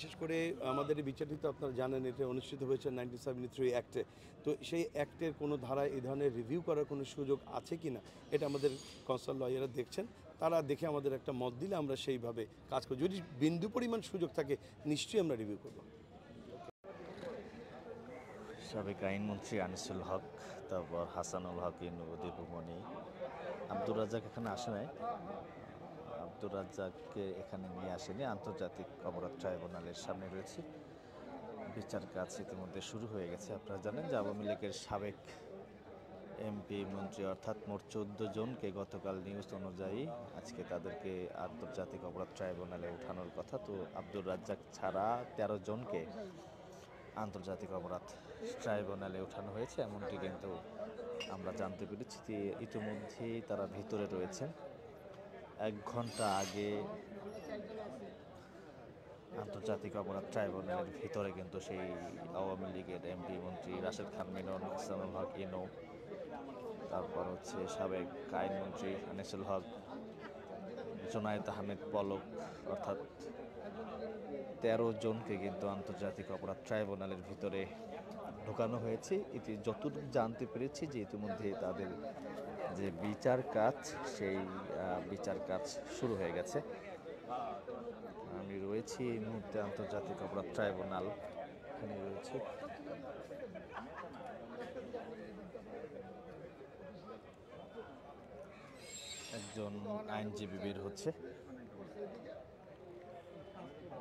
বিশেষ করে আমাদের এই বিচারটি তো আপনারা জানেন এটা অনুষ্ঠিত হয়েছে 1973 অ্যাক্টে। তো সেই অ্যাক্টের কোনো ধারায় এই ধরনের রিভিউ করার কোনো সুযোগ আছে কি না এটা আমাদের কনসাল লয়াররা দেখছেন। তারা দেখে আমাদের একটা মত দিলে আমরা সেইভাবে কাজ করি। যদি বিন্দু পরিমাণ সুযোগ থাকে নিশ্চয়ই আমরা রিভিউ করব। সাবেক আইনমন্ত্রী আনিসুল হক, তারপর হাসানুল হক ইনু, দীপুমণি, আব্দুর রাজ্জাক এখানে আসে নাই। আব্দুর রাজ্জাককে এখানে নিয়ে আসেনি, আন্তর্জাতিক অপরাধ ট্রাইব্যুনালের সামনে রয়েছে। বিচার কাজ ইতিমধ্যে শুরু হয়ে গেছে। আপনারা জানেন যে আওয়ামী লীগের সাবেক এমপি মন্ত্রী অর্থাৎ মোট 14 জনকে গতকাল নিউজ অনুযায়ী আজকে তাদেরকে আন্তর্জাতিক অপরাধ ট্রাইব্যুনালে ওঠানোর কথা। তো আব্দুর রাজ্জাক ছাড়া 13 জনকে আন্তর্জাতিক অপরাধ ট্রাইব্যুনালে ওঠানো হয়েছে, এমনটি কিন্তু আমরা জানতে পেরেছি যে ইতিমধ্যেই তারা ভিতরে রয়েছেন। 1 ঘন্টা আগে আন্তর্জাতিক অপরাধ ট্রাইব্যুনালের ভিতরে কিন্তু সেই আওয়ামী লীগের এমপি মন্ত্রী রাশেদ খান মিলন, হাসানুল হক ইনু, তারপর হচ্ছে সাবেক আইনমন্ত্রী আনিসুল হক, জুনায়েদ আহমেদ পলক, অর্থাৎ 13 জনকে কিন্তু আন্তর্জাতিক অপরাধ ট্রাইব্যুনালের ভিতরে ঢোকানো হয়েছে। যতটুকু জানতে পেরেছি যে ইতিমধ্যে তাদের যে বিচার কাজ সেই বিচার কাজ শুরু হয়ে গেছে। আমি রয়েছি এই মুহূর্তে আন্তর্জাতিক অপরাধ ট্রাইব্যুনাল, এখানে রয়েছি। একজন আইনজীবী বের হচ্ছে।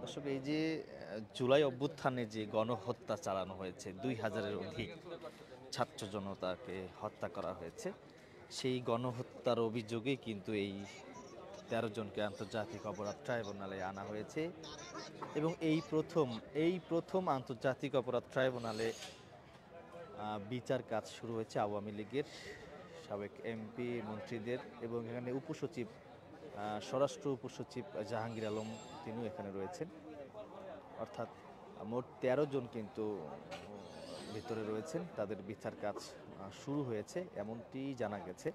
আসলে এই যে জুলাই অভ্যুত্থানে যে গণহত্যা চালানো হয়েছে, 2000-এর অধিক ছাত্র জনতাকে হত্যা করা হয়েছে, সেই গণহত্যার অভিযোগে কিন্তু এই 13 জনকে আন্তর্জাতিক অপরাধ ট্রাইব্যুনালে আনা হয়েছে। এবং এই প্রথম আন্তর্জাতিক অপরাধ ট্রাইব্যুনালে বিচার কাজ শুরু হয়েছে আওয়ামী লীগের সাবেক এমপি মন্ত্রীদের, এবং এখানে উপসচিব, স্বরাষ্ট্র উপসচিব জাহাঙ্গীর আলম, তিনিও এখানে রয়েছেন। অর্থাৎ মোট 13 জন কিন্তু ভিতরে রয়েছেন, তাদের বিচার কাজ শুরু হয়েছে এমনটি জানা গেছে।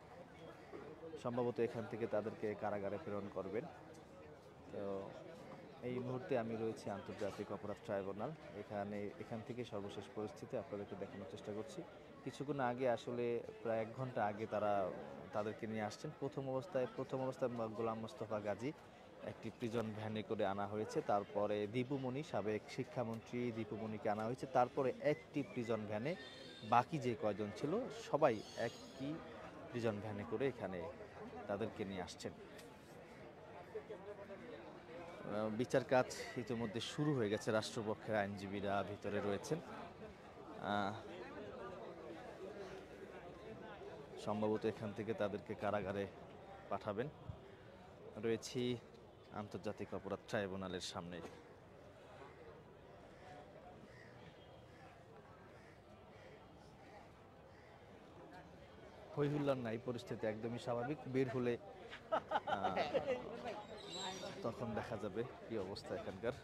সম্ভবত এখান থেকে তাদেরকে কারাগারে প্রেরণ করবেন। তো এই মুহূর্তে আমি রয়েছি আন্তর্জাতিক অপরাধ ট্রাইব্যুনাল, এখান থেকে সর্বশেষ পরিস্থিতি আপনাদেরকে দেখানোর চেষ্টা করছি। কিছুক্ষণ আগে আসলে প্রায় 1 ঘন্টা আগে তাদেরকে নিয়ে আসছেন। প্রথম অবস্থায় গোলাম মোস্তফা গাজী একটি প্রিজন ভ্যানে করে আনা হয়েছে। তারপরে দীপুমণি, সাবেক শিক্ষামন্ত্রী দীপুমণিকে আনা হয়েছে। তারপরে একটি প্রিজন ভ্যানে বাকি যে কয়জন ছিল সবাই একটি প্রিজন ভ্যানে করে এখানে তাদেরকে নিয়ে আসছেন। বিচার কাজ ইতিমধ্যে শুরু হয়ে গেছে। রাষ্ট্রপক্ষের আইনজীবীরা ভিতরে রয়েছেন। সম্ভবত এখান থেকে তাদেরকে কারাগারে পাঠাবেন। রয়েছি আন্তর্জাতিক অপরাধ ট্রাইব্যুনালের সামনে। হইহুল্লার নাই, পরিস্থিতি একদমই স্বাভাবিক। বের হলে তখন দেখা যাবে কি অবস্থা এখানকার।